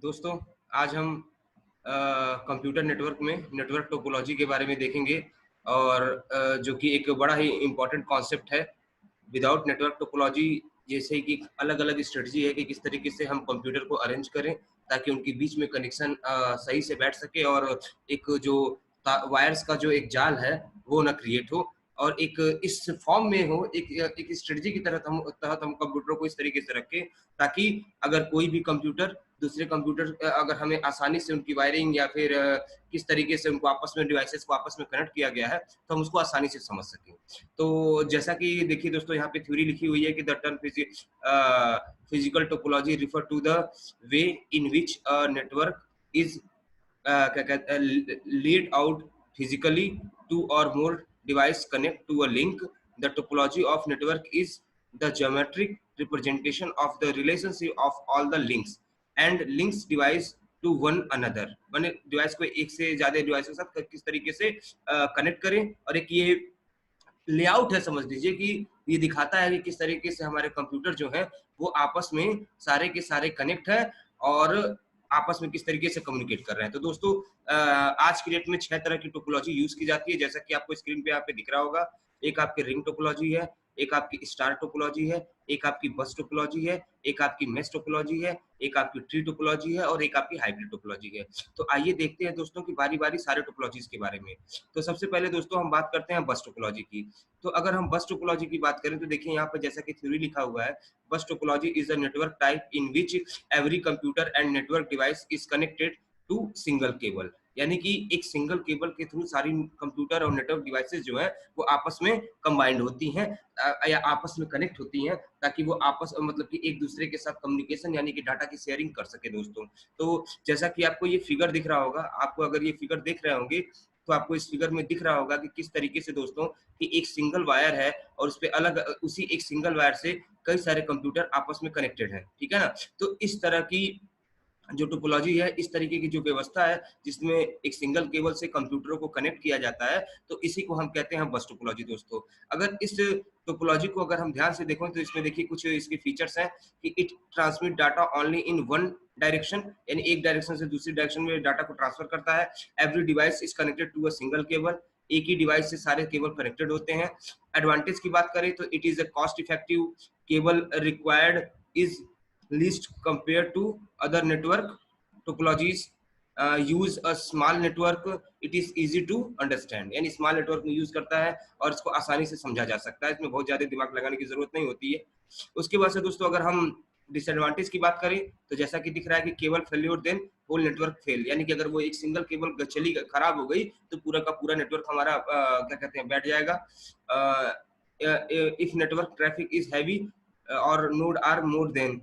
दोस्तों, आज हम कंप्यूटर नेटवर्क में नेटवर्क टोपोलॉजी के बारे में देखेंगे और जो कि एक बड़ा ही इम्पोर्टेंट कॉन्सेप्ट है। विदाउट नेटवर्क टोपोलॉजी जैसे कि अलग-अलग स्ट्रेटजी है कि किस तरीके से हम कंप्यूटर को अरेंज करें ताकि उनके बीच में कनेक्शन सही से बैठ सके और एक जो वायर्स का जो एक जाल है वो ना क्रिएट हो और एक इस फॉर्म में हो, एक स्ट्रेटजी की तहत हम कंप्यूटर को इस तरीके से रखें ताकि अगर कोई भी कंप्यूटर दूसरे कंप्यूटर अगर हमें आसानी से उनकी वायरिंग या फिर किस तरीके से उनको आपस में डिवाइसेस को आपस में कनेक्ट किया गया है तो हम उसको आसानी से समझ सकें। तो जैसा कि देखिए दोस्तों, यहाँ पे थ्योरी लिखी हुई है कि the term physical topology refer to the way in which a network is क्या कहते हैं laid out physically two or more device connect to a link. The topology of network is the geometric representation of the relationship of all the links and links device to one another. मैंने device को एक से ज्यादा device के साथ किस तरीके से कनेक्ट करें और एक ये लेआउट है, समझ लीजिए कि ये दिखाता है कि किस तरीके से हमारे कंप्यूटर जो है वो आपस में सारे के सारे कनेक्ट है और आपस में किस तरीके से कम्युनिकेट कर रहे हैं। तो दोस्तों, आज की डेट में 6 तरह की टोपोलॉजी यूज की जाती है, जैसा कि आपको स्क्रीन पे यहाँ पे दिख रहा होगा। एक आपकी रिंग टोपोलॉजी है, एक आपकी स्टार टोपोलॉजी है, एक आपकी बस टोपोलॉजी है, एक आपकी मेश टोपोलॉजी है, एक आपकी ट्री टोपोलॉजी है और एक आपकी हाइब्रिड टोपोलॉजी है। तो आइए देखते हैं दोस्तों की बारी-बारी सारे टोपोलॉजीज के बारे में। तो सबसे पहले दोस्तों हम बात करते हैं बस टोपोलॉजी की। तो अगर हम बस टोपोलॉजी की बात करें तो देखिए यहाँ पे जैसा कि थ्योरी लिखा हुआ है, बस topology is a network type in which every computer and network device is connected to single cable. यानी कि एक सिंगल केबल के थ्रू सारी कंप्यूटर और नेटवर्क डिवाइसेस जो है वो आपस में कंबाइंड होती हैं या आपस में कनेक्ट होती हैं ताकि वो आपस मतलब कि एक दूसरे के साथ कम्युनिकेशन यानी कि डाटा की शेयरिंग कर सके दोस्तों। तो जैसा कि आपको ये फिगर दिख रहा होगा, आपको अगर ये फिगर देख रहे होंगे तो आपको इस फिगर में दिख रहा होगा कि किस तरीके से दोस्तों कि एक सिंगल वायर है और उस पे अलग उसी एक सिंगल वायर से कई सारे कंप्यूटर आपस में कनेक्टेड है, ठीक है ना। तो इस तरह की जो टोपोलॉजी है, इस तरीके की जो व्यवस्था है जिसमें एक सिंगल केबल से कंप्यूटरों को कनेक्ट किया जाता है, तो इसी को हम कहते हैं बस टोपोलॉजी दोस्तों। अगर इस टोपोलॉजी को अगर हम ध्यान से देखें तो इसमें देखिए कुछ इसके फीचर्स हैं कि it transmit data only in one direction, यानी एक डायरेक्शन से दूसरी डायरेक्शन में डाटा को ट्रांसफर करता है। Every device is connected to a single cable, एक ही डिवाइस से सारे केबल कनेक्टेड होते हैं। एडवांटेज की बात करें तो it is a cost effective, cable required is least compared to other network topologies, use a small network, it is easy to understand, यानी स्मॉल नेटवर्क में यूज करता है और इसको आसानी से समझा जा सकता है, इसमें बहुत ज्यादा दिमाग लगाने की जरूरत नहीं होती है। उसके बाद से दोस्तों अगर हम डिसएडवांटेज की बात करें तो जैसा कि दिख रहा है कि cable failure then whole network fail, यानी कि अगर वो एक सिंगल केबल चली खराब हो गई तो पूरा का पूरा नेटवर्क हमारा क्या कहते हैं बैठ जाएगा। If network traffic is heavy और node are more than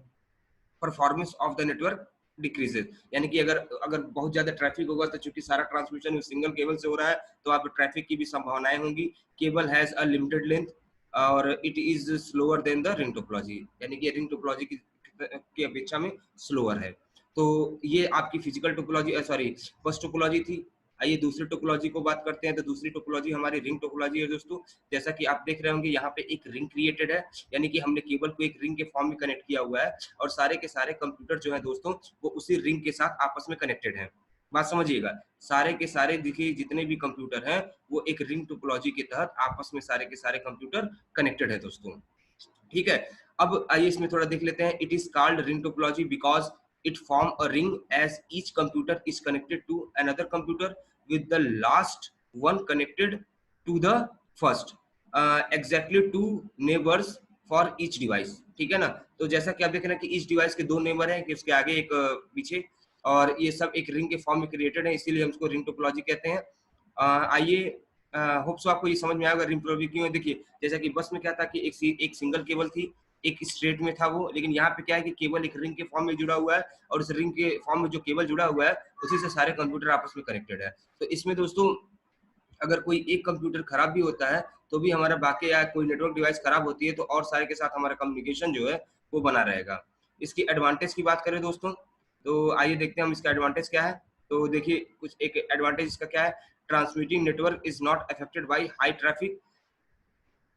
performance of the network decreases, यानी कि अगर अगर बहुत ज्यादा ट्रैफिक होगा तो चूंकि सारा ट्रांसमिशन सिंगल केबल से हो रहा है तो आप ट्रैफिक की भी संभावनाएं होंगी। Cable has a limited length और it is slower than the ring topology, यानी कि रिंग टोपोलॉजी की अपेक्षा में स्लोअर है। तो ये आपकी फिजिकल टोपोलॉजी सॉरी बस टोपोलॉजी थी। आइए दूसरी टोपोलॉजी को बात करते हैं। तो दूसरी टोपोलॉजी हमारी रिंग टोपोलॉजी है दोस्तों। जैसा कि आप देख रहे होंगे यहाँ पे एक रिंग क्रिएटेड है, यानी कि हमने केबल को एक रिंग के फॉर्म में कनेक्ट किया हुआ है और सारे के सारे कंप्यूटर जो है दोस्तों वो उसी रिंग के साथ आपस में कनेक्टेड हैं। बात समझिएगा, सारे के सारे देखिए जितने भी कंप्यूटर हैं वो एक रिंग टोपोलॉजी के तहत आपस में सारे के सारे कंप्यूटर कनेक्टेड है दोस्तों, ठीक है। अब आइए इसमें थोड़ा देख लेते हैं। It is called ring topology because it form a ring as each computer is connected to another computer with the last one connected to the first, exactly two neighbors for each device, ठीक है ना। तो जैसा कि आप देख रहे हैं कि each device के दो नेबर हैं कि उसके आगे एक पीछे, और ये सब एक रिंग के फॉर्म में क्रिएटेड है, इसीलिए हम इसको रिंग टोपोलॉजी कहते हैं। आइए होप सो आपको ये समझ में आएगा रिंग टोपोलॉजी क्यों है। देखिए जैसा कि बस में क्या था कि एक सिंगल केबल थी, एक स्ट्रेट में था वो, लेकिन यहाँ पे क्या है कि केबल एक रिंग के फॉर्म में जुड़ा हुआ है और उस रिंग के फॉर्म में जो केबल जुड़ा हुआ है उसी से सारे कंप्यूटर आपस में कनेक्टेड है। तो इसमें दोस्तों अगर कोई एक कंप्यूटर खराब भी होता है तो भी हमारा बाकी या कोई नेटवर्क डिवाइस खराब होती है तो और सारे के साथ हमारा कम्युनिकेशन जो है वो बना रहेगा। इसकी एडवांटेज की बात करें दोस्तों तो आइए देखते हैं हम इसका एडवांटेज क्या है। तो देखिए कुछ एक एडवांटेज इसका क्या है, transmitting network is not affected by high traffic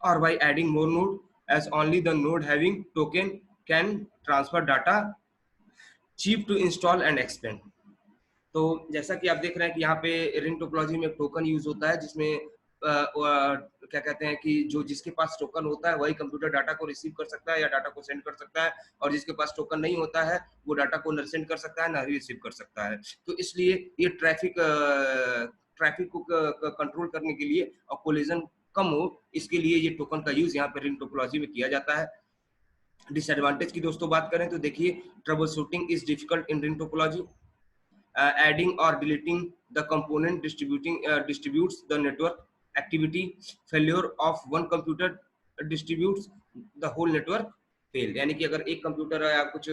or by adding more node, as only the node having token can transfer data cheap to install and expand. तो जैसा कि आप देख रहे हैं कि यहाँ पे रिंग टोपोलॉजी में एक टोकन यूज होता है, जिसमें क्या कहते हैं कि जो जिसके पास टोकन होता है वही कंप्यूटर डाटा को रिसीव कर सकता है या डाटा को सेंड कर सकता है, और जिसके पास टोकन नहीं होता है वो डाटा को न सेंड कर सकता है ना ही रिसीव कर सकता है। तो इसलिए ये ट्रैफिक को कंट्रोल करने के लिए और कोलिजन कम हो, इसके लिए ये टोकन का यूज यहाँ पे रिंग टोपोलॉजी में किया जाता है। डिसएडवांटेज की दोस्तों बात करें तो देखिए, trouble shooting is difficult in ring topology, adding or deleting the component distributes the network activity, failure of one computer distributes the whole network fail। यानी कि अगर एक कंप्यूटर या कुछ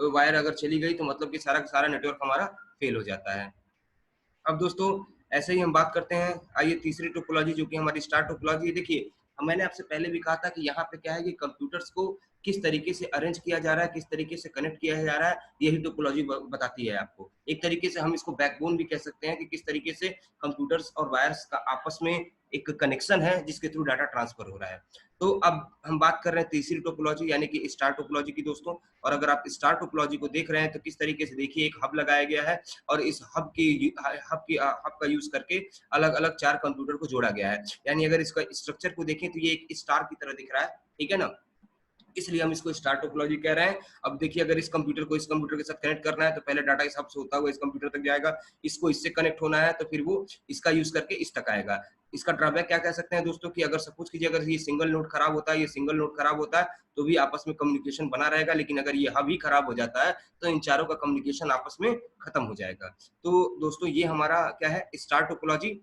वायर अगर चली गई तो मतलब कि सारा का सारा नेटवर्क हमारा फेल हो जाता है। अब दोस्तों ऐसे ही हम बात करते हैं, आइए तीसरी टोपोलॉजी जो कि हमारी स्टार टोपोलॉजी है। देखिए, मैंने आपसे पहले भी कहा था कि यहाँ पे क्या है कि कंप्यूटर्स को किस तरीके से अरेंज किया जा रहा है, किस तरीके से कनेक्ट किया जा रहा है, यही टोपोलॉजी बताती है आपको। एक तरीके से हम इसको बैकबोन भी कह सकते हैं कि किस तरीके से कंप्यूटर्स और वायर्स का आपस में एक कनेक्शन है जिसके थ्रू डाटा ट्रांसफर हो रहा है। तो अब हम बात कर रहे हैं तीसरी टोपोलॉजी यानी कि स्टार टोपोलॉजी की दोस्तों। और अगर आप स्टार टोपोलॉजी को देख रहे हैं तो किस तरीके से, देखिए एक हब लगाया गया है और इस हब का यूज करके अलग अलग 4 कंप्यूटर को जोड़ा गया है। यानी अगर इसका स्ट्रक्चर को देखें तो ये एक स्टार की तरह दिख रहा है, ठीक है ना, इसलिए हम इसको स्टार टोपोलॉजी कह रहे हैं। अब देखिए, अगर इस कंप्यूटर को इस कंप्यूटर के साथ कनेक्ट करना है तो पहले डाटा इस हब से होता हुआ इस कंप्यूटर तक जाएगा, इसको इससे कनेक्ट होना है तो फिर वो इसका यूज करके इस तक आएगा। इसका ड्रॉबैक क्या कह सकते हैं दोस्तों कि अगर सपोज कीजिए अगर ये सिंगल नोड खराब होता है, ये सिंगल नोड खराब होता है तो भी आपस में कम्युनिकेशन बना रहेगा, लेकिन अगर ये हब ही खराब हो जाता है तो इन चारों का कम्युनिकेशन आपस में खत्म हो जाएगा। तो दोस्तों ये हमारा क्या है, स्टार टोपोलॉजी।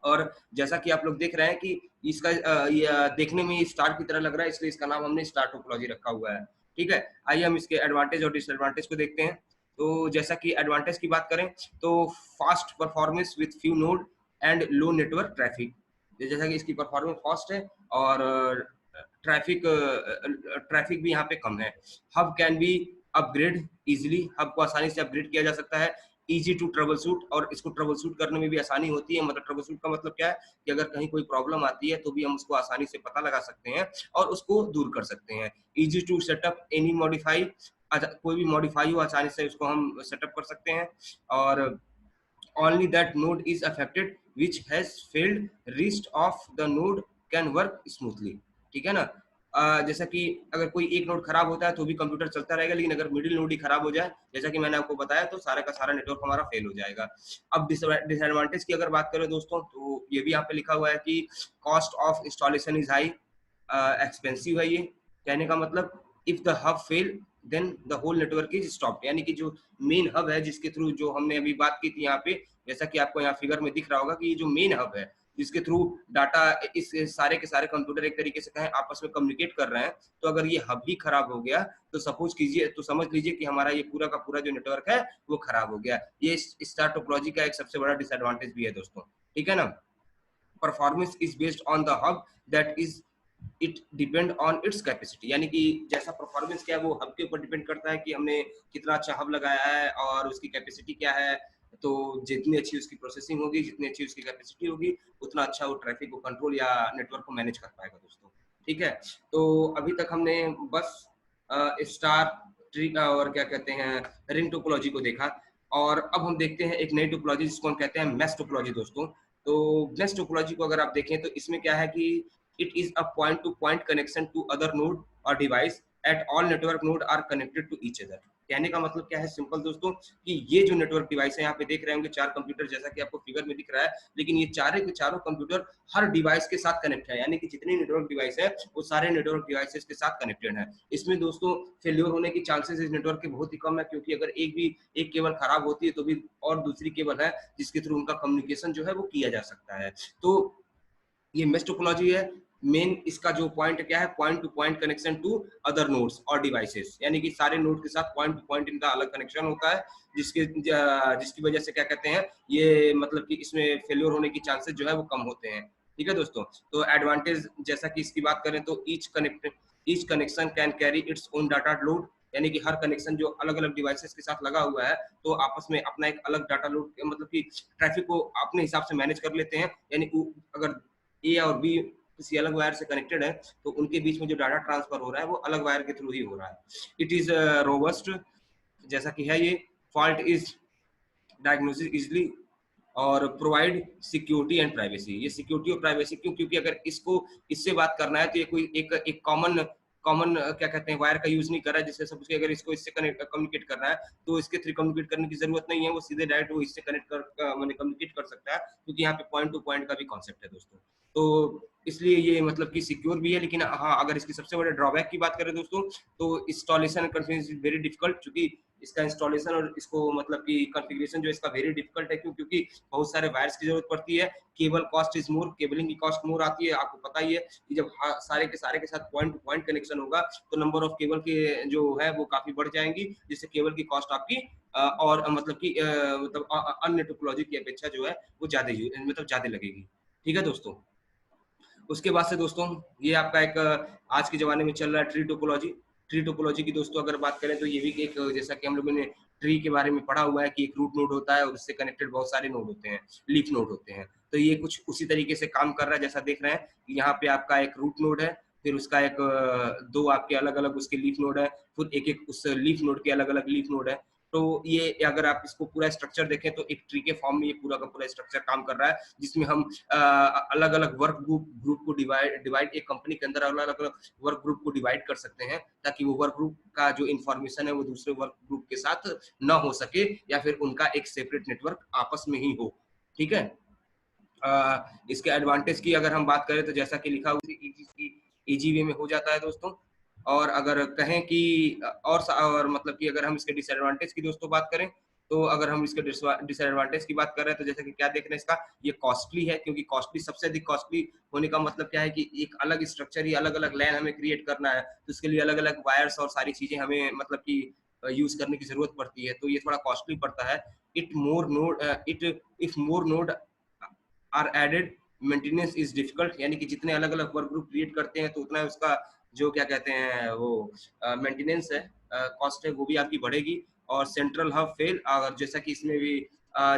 और जैसा कि आप लोग देख रहे हैं कि इसका ये देखने में स्टार की तरह लग रहा है, इसलिए इसका नाम हमने स्टार टोपोलॉजी रखा हुआ है, ठीक है। आइए हम इसके एडवांटेज और डिसएडवांटेज को देखते हैं। तो जैसा कि एडवांटेज की बात करें तो fast performance with few node and low network traffic. जैसा कि इसकी परफॉर्मेंस फास्ट है और ट्रैफिक ट्रैफिक भी यहाँ पे कम है। Hub can be upgrade easily, hub को आसानी से अपग्रेड किया जा सकता है। इजी टू ट्रबल शूट, और इसको ट्रबल शूट करने में भी आसानी होती है। मतलब ट्रबल शूट का मतलब क्या है कि अगर कहीं कोई प्रॉब्लम आती है तो भी हम उसको आसानी से पता लगा सकते हैं और उसको दूर कर सकते हैं। Easy to setup any modify, कोई भी मॉडिफाई हो आसानी से उसको हम सेटअप कर सकते हैं। और only that node is affected which has failed, rest of the node can work smoothly, ठीक है ना। जैसा कि अगर कोई एक नोड खराब होता है तो भी कंप्यूटर चलता रहेगा, लेकिन अगर मिडिल नोड ही खराब हो जाए जैसा कि मैंने आपको बताया तो सारा का सारा नेटवर्क हमारा फेल हो जाएगा। अब डिसएडवांटेज की अगर बात करें दोस्तों तो ये भी यहाँ पे लिखा हुआ है कि cost of installation is high, expensive है ये। कहने का मतलब if the hub fail then the whole network is stop, यानी कि जो मेन हब है जिसके थ्रू जो हमने अभी बात की थी यहाँ पे, जैसा कि आपको यहाँ फिगर में दिख रहा होगा कि ये जो मेन हब है जिसके थ्रू डाटा इस सारे के सारे कंप्यूटर एक तरीके से कहें आपस में कम्युनिकेट कर रहे हैं, तो अगर ये हब ही खराब हो गया तो सपोज कीजिए, तो समझ लीजिए कि हमारा ये पूरा का पूरा जो नेटवर्क है वो खराब हो गया। ये स्टार टोपोलॉजी का एक सबसे बड़ा डिसएडवांटेज भी है दोस्तों, ठीक है ना। Performance is based on the hub that is it depend on its capacity, यानी कि जैसा परफॉर्मेंस क्या है वो हब के ऊपर डिपेंड करता है कि हमने कितना अच्छा हब लगाया है और उसकी कैपेसिटी क्या है। तो जितनी अच्छी उसकी प्रोसेसिंग होगी, जितनी अच्छी उसकी कैपेसिटी होगी, उतना अच्छा वो ट्रैफिक को कंट्रोल या नेटवर्क को मैनेज कर पाएगा दोस्तों, ठीक है। तो अभी तक हमने बस स्टार ट्री और क्या कहते हैं रिंग टोपोलॉजी को देखा, और अब हम देखते हैं एक नई टोपोलॉजी जिसको हम कहते हैं मैश टोपोलॉजी दोस्तों। तो मैश टोपोलॉजी को अगर आप देखें तो इसमें क्या है कि it is a point to point connection to other node or device at all network node are connected to each other। कहने का मतलब क्या है सिंपल दोस्तों कि ये जो नेटवर्क डिवाइस है यहाँ पे देख रहे होंगे 4 कंप्यूटर जैसा कि आपको फिगर में दिख रहा है, लेकिन ये चारे के चारों कंप्यूटर हर डिवाइस के साथ कनेक्ट है, यानी कि जितनी नेटवर्क डिवाइस है वो सारे नेटवर्क डिवाइसेस के साथ कनेक्टेड है। इसमें दोस्तों फेल्योर होने की चांसेस इस नेटवर्क के बहुत ही कम है, क्योंकि अगर एक केबल खराब होती है तो भी और दूसरी केबल है जिसके थ्रू उनका कम्युनिकेशन जो है वो किया जा सकता है। तो ये मेश टोपोलॉजी है। मेन इसका जो पॉइंट क्या है, point to point connection to other nodes और डिवाइसेस, यानी कि सारे नोड के साथ पॉइंट टू पॉइंट इनका अलग कनेक्शन होता है, जिसकी वजह से क्या कहते हैं ये मतलब कि इसमें फेल्योर होने की चांसेस जो है वो कम होते हैं, ठीक है दोस्तों। तो एडवांटेज जैसा कि इसकी बात करें तो each connection can carry its own data load, यानी कि हर कनेक्शन जो अलग अलग डिवाइसेस के साथ लगा हुआ है तो आपस में अपना एक अलग डाटा लोड मतलब कि ट्रैफिक को अपने हिसाब से मैनेज कर लेते हैं। यानी अगर ए और बी किसी अलग वायर से कनेक्टेड है तो उनके बीच में जो डाटा ट्रांसफर हो रहा है वो अलग वायर के थ्रू ही हो रहा है। इट इज रोबस्ट जैसा कि है ये फॉल्ट इज डायग्नोसिस इजली और प्रोवाइड सिक्योरिटी एंड प्राइवेसी। ये सिक्योरिटी और प्राइवेसी क्यों? क्योंकि अगर इसको इससे बात करना है तो ये कोई एक कॉमन कॉमन क्या कहते हैं वायर का यूज नहीं कर रहा है, जिससे सपोज कि अगर इसको इससे कनेक्ट कम्युनिकेट करना है तो इसके थ्रू कम्युनिकेट करने की जरूरत नहीं है, वो सीधे डायरेक्ट वो इससे कनेक्ट कर मैंने कम्युनिकेट कर सकता है, क्योंकि यहाँ पे पॉइंट टू पॉइंट का भी कॉन्सेप्ट है दोस्तों। तो इसलिए ये मतलब कि सिक्योर भी है, लेकिन हाँ अगर इसकी सबसे बड़े ड्रॉबैक की बात करें दोस्तों तो installation configuration is very difficult, क्योंकि इसका इंस्टॉलेशन और इसको मतलब कि कॉन्फ़िगरेशन जो इसका वेरी डिफिकल्ट है, क्यों? क्योंकि बहुत सारे वायर्स की जरूरत पड़ती है, cable cost is more, cabling की कॉस्ट मोर आती है। आपको पता ही है कि जब सारे के साथ पॉइंट टू पॉइंट कनेक्शन होगा तो नंबर ऑफ केबल के जो है वो काफी बढ़ जाएंगी, जिससे केबल की कॉस्ट आपकी और मतलब कि मतलब अन्य टोपोलॉजी की अपेक्षा जो है वो ज्यादा मतलब ज्यादा लगेगी। ठीक है दोस्तों। उसके बाद से दोस्तों ये आपका एक आज के ज़माने में चल रहा है ट्री टोपोलॉजी। ट्री टोपोलॉजी की दोस्तों अगर बात करें तो ये भी एक जैसा कि हम लोगों ने ट्री के बारे में पढ़ा हुआ है कि एक रूट नोड होता है और उससे कनेक्टेड बहुत सारे नोड होते हैं, लीफ नोड होते हैं। तो ये कुछ उसी तरीके से काम कर रहा है, जैसा देख रहे हैं कि यहाँ पे आपका एक रूट नोड है, फिर उसका एक दो आपके अलग-अलग उसके लीफ नोड है, फिर एक-एक उस लीफ नोड के अलग-अलग लीफ नोड है। तो ये अगर आप इसको पूरा स्ट्रक्चर देखें तो एक ट्री के फॉर्म में ये पूरा का पूरा स्ट्रक्चर काम कर रहा है, जिसमें हम अलग अलग वर्क ग्रुप को डिवाइड एक कंपनी के अंदर अलग अलग वर्क ग्रुप को डिवाइड कर सकते हैं, ताकि वो वर्क ग्रुप का जो इन्फॉर्मेशन है वो दूसरे वर्क ग्रुप के साथ ना हो सके, या फिर उनका एक सेपरेट नेटवर्क आपस में ही हो। ठीक है। इसके एडवांटेज की अगर हम बात करें तो जैसा कि लिखा हुआ इजी वे में हो जाता है दोस्तों। और अगर कहें कि और मतलब कि अगर हम इसके डिसएडवांटेज की दोस्तों बात करें, तो अगर हम इसके डिसएडवांटेज की बात कर रहे हैं तो जैसे कि क्या देख रहे हैं इसका, ये कॉस्टली है, क्योंकि कॉस्टली सबसे अधिक कॉस्टली होने का मतलब क्या है कि एक अलग स्ट्रक्चर ही अलग अलग लैन हमें क्रिएट करना है, तो उसके लिए अलग अलग वायर्स और सारी चीजें हमें मतलब कि यूज करने की जरूरत पड़ती है, तो ये थोड़ा कॉस्टली पड़ता है। It if more node are added maintenance is difficult, यानी कि जितने अलग अलग वर्क ग्रुप क्रिएट करते हैं तो उतना उसका जो क्या कहते हैं वो मेंटेनेंस है, कॉस्ट है, वो भी आपकी बढ़ेगी। और सेंट्रल हब फेल, अगर जैसा कि इसमें भी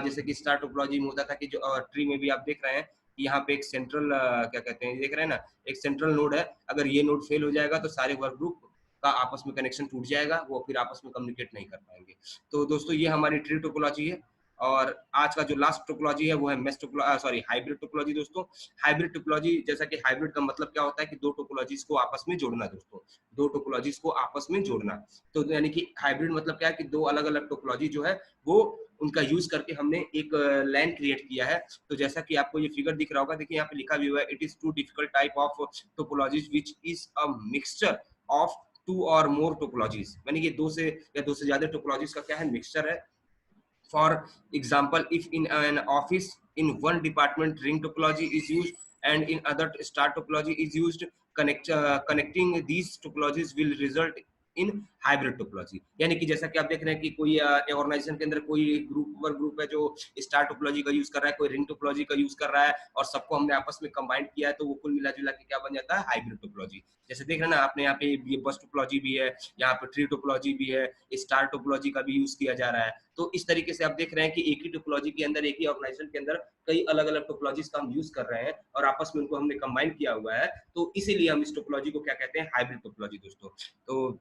जैसे कि स्टार टोपोलॉजी में होता था कि जो ट्री में भी आप देख रहे हैं कि यहाँ पे एक सेंट्रल क्या कहते हैं देख रहे हैं ना, एक सेंट्रल नोड है, अगर ये नोड फेल हो जाएगा तो सारे वर्क ग्रुप का आपस में कनेक्शन टूट जाएगा, वो फिर आपस में कम्युनिकेट नहीं कर पाएंगे। तो दोस्तों ये हमारी ट्री टोपोलॉजी है। और आज का जो लास्ट टोपोलॉजी है वो है mesh topology, sorry hybrid topology दोस्तों। हाइब्रिड टोपोलॉजी, जैसा कि हाइब्रिड का मतलब क्या होता है कि दो टोपोलॉजीज को आपस में जोड़ना दोस्तों, दो टोपोलॉजीज को आपस में जोड़ना। तो यानी कि हाइब्रिड मतलब क्या है कि दो अलग अलग टोपोलॉजी जो है वो उनका यूज करके हमने एक लाइन क्रिएट किया है। तो जैसा कि आपको ये फिगर दिख रहा होगा, देखिए यहाँ पे लिखा भी हुआ है, it is two difficult type of topologies which is a mixture of two or more topologies, यानी कि दो से या दो से ज्यादा टोपोलॉजीज का क्या है, मिक्सचर है। For example, if in an office in one department ring topology is used and in other star topology is used, connecting these topologies will result in hybrid topology. यानी कि जैसा कि आप देख रहे हैं कि कोई ऑर्गेनाइजेशन के अंदर कोई वर्क ग्रुप है जो स्टार टोपोलॉजी का यूज कर रहा है, कोई रिंग टोपोलॉजी का यूज कर रहा है, और सबको हमने आपस में कंबाइंड किया है, तो वो कुल मिला जुला के क्या बन जाता है, हाइब्रिड टोपोलॉजी। जैसे देख रहे हैं ना आपने, यहाँ पे ये बस टोपोलॉजी भी है, यहाँ पे ट्री टोपोलॉजी भी है, स्टार टोपोलॉजी का भी यूज किया जा रहा है। तो इस तरीके से आप देख रहे हैं कि एक ही टोपोलॉजी के अंदर, एक ही ऑर्गेनाइजेशन के अंदर कई अलग अलग टोपोलॉजीज का हम यूज कर रहे हैं और आपस में उनको हमने कंबाइन किया हुआ है, तो इसीलिए हम इस टोपोलॉजी को क्या कहते हैं, हाइब्रिड टोपोलॉजी दोस्तों। तो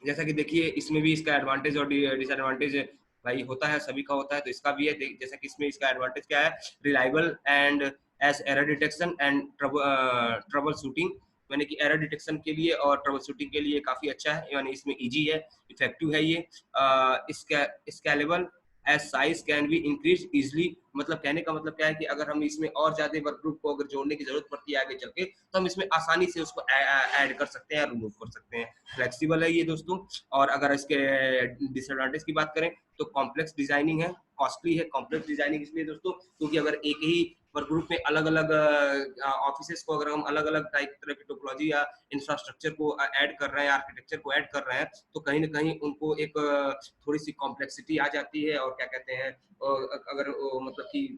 जैसा कि देखिए इसमें भी इसका एडवांटेज और डिसएडवांटेज भाई होता है, सभी का होता है, तो इसका भी है। जैसा कि इसमें इसका एडवांटेज क्या है, reliable and as error detection and troubleshooting, यानी कि एरर डिटेक्शन के लिए और ट्रबल शूटिंग के लिए काफी अच्छा है, यानी इसमें इजी है, इफेक्टिव है ये। Scalable as size can be increase easily, मतलब कहने का मतलब क्या है कि अगर हम इसमें और ज्यादा वर्क ग्रुप को अगर जोड़ने की जरूरत पड़ती है आगे चल के, तो हम इसमें आसानी से उसको ऐड कर सकते हैं, रिमूव कर सकते हैं, फ्लेक्सिबल है ये दोस्तों। और अगर इसके डिसएडवांटेज की बात करें तो कॉम्प्लेक्स डिजाइनिंग है, कॉस्टली है। कॉम्प्लेक्स डिजाइनिंग इसलिए दोस्तों क्योंकि अगर एक ही वर्क ग्रुप में अलग अलग ऑफिसेस को अगर हम अलग अलग टाइप तरह की टोपोलॉजी या इंफ्रास्ट्रक्चर को ऐड कर रहे हैं, आर्किटेक्चर को ऐड कर रहे हैं, तो कहीं ना कहीं उनको एक थोड़ी सी कॉम्प्लेक्सिटी आ जाती है, और क्या कहते हैं अगर मतलब कि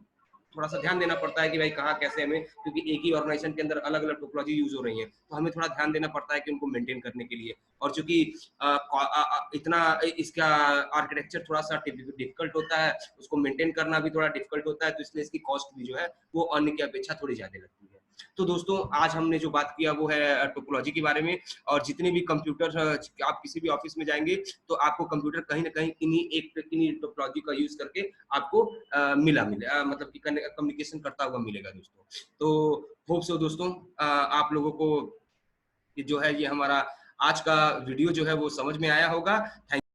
थोड़ा सा ध्यान देना पड़ता है कि भाई कहाँ कैसे हमें, क्योंकि एक ही ऑर्गेनाइजेशन के अंदर अलग अलग टोपोलॉजी यूज हो रही है, तो हमें थोड़ा ध्यान देना पड़ता है कि उनको मेंटेन करने के लिए। और चूंकि इतना इसका आर्किटेक्चर थोड़ा सा डिफिकल्ट होता है, उसको मेंटेन करना भी थोड़ा डिफिकल्ट होता है, तो इसलिए इसकी कॉस्ट भी जो है वो अन्य की अपेक्षा थोड़ी ज्यादा लगती है। तो दोस्तों आज हमने जो बात किया वो है टोपोलॉजी के बारे में, और जितने भी कंप्यूटर आप किसी भी ऑफिस में जाएंगे तो आपको कंप्यूटर कहीं ना कहीं इन्हीं टोपोलॉजी का यूज करके आपको मतलब कि कम्युनिकेशन करता हुआ मिलेगा दोस्तों। तो होप सो दोस्तों आप लोगों को जो है ये हमारा आज का वीडियो जो है वो समझ में आया होगा। थैंक